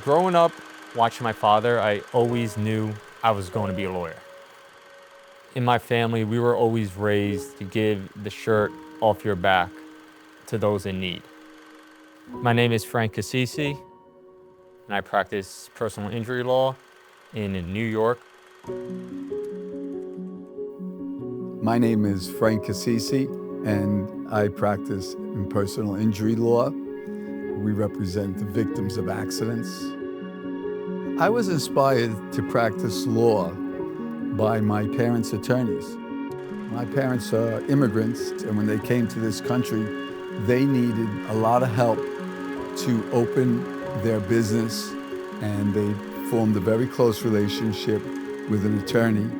Growing up, watching my father, I always knew I was going to be a lawyer. In my family, we were always raised to give the shirt off your back to those in need. My name is Frank Cassisi, and I practice personal injury law in New York. My name is Frank Cassisi, and I practice in personal injury law. We represent the victims of accidents. I was inspired to practice law by my parents' attorneys. My parents are immigrants, and when they came to this country, they needed a lot of help to open their business, and they formed a very close relationship with an attorney,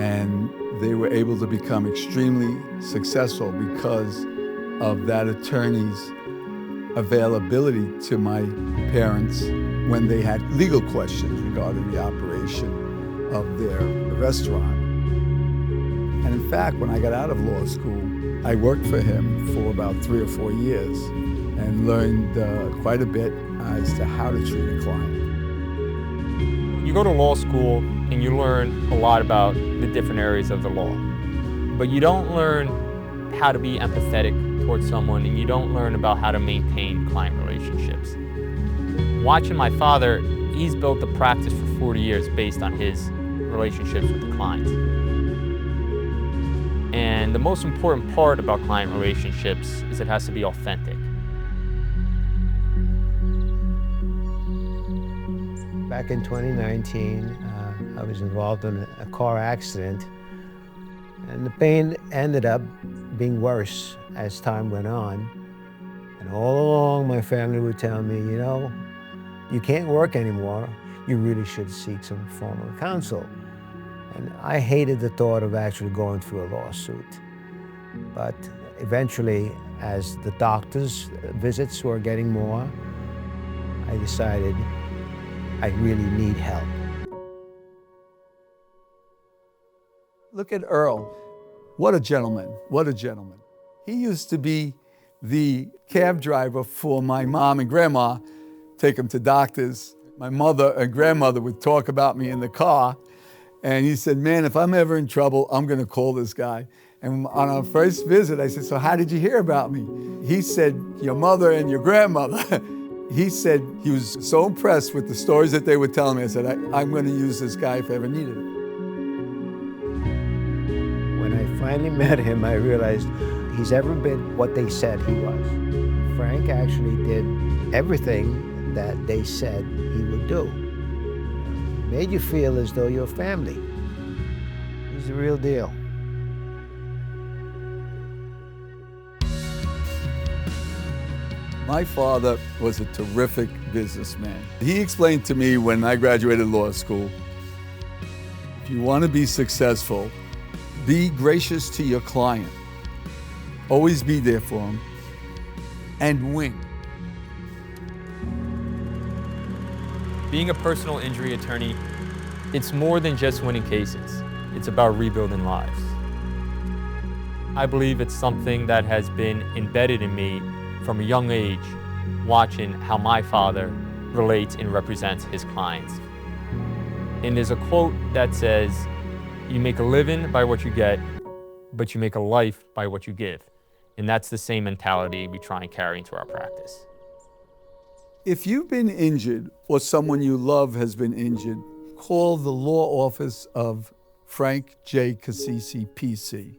and they were able to become extremely successful because of that attorney's availability to my parents when they had legal questions regarding the operation of their restaurant. And in fact, when I got out of law school, I worked for him for about 3 or 4 years and learned quite a bit as to how to treat a client. You go to law school and you learn a lot about the different areas of the law, but you don't learn how to be empathetic towards someone, and you don't learn about how to maintain client relationships. Watching my father, he's built a practice for 40 years based on his relationships with the clients. And the most important part about client relationships is it has to be authentic. Back in 2019, I was involved in a car accident, and the pain ended up being worse as time went on. And all along, my family would tell me, you know, you can't work anymore. You really should seek some form of counsel. And I hated the thought of actually going through a lawsuit. But eventually, as the doctor's visits were getting more, I decided I really need help. Look at Earl. What a gentleman, what a gentleman. He used to be the cab driver for my mom and grandma, take them to doctors. My mother and grandmother would talk about me in the car, and he said, man, if I'm ever in trouble, I'm gonna call this guy. And on our first visit, I said, so how did you hear about me? He said, your mother and your grandmother. He said he was so impressed with the stories that they were telling me. I said, I'm gonna use this guy if I ever needed it. When I finally met him, I realized he's ever been what they said he was. Frank actually did everything that they said he would do. Made you feel as though you're family. He's the real deal. My father was a terrific businessman. He explained to me when I graduated law school, if you want to be successful, be gracious to your client. Always be there for him, and win. Being a personal injury attorney, it's more than just winning cases. It's about rebuilding lives. I believe it's something that has been embedded in me from a young age, watching how my father relates and represents his clients. And there's a quote that says, you make a living by what you get, but you make a life by what you give. And that's the same mentality we try and carry into our practice. If you've been injured or someone you love has been injured, call the law office of Frank J. Cassisi P.C.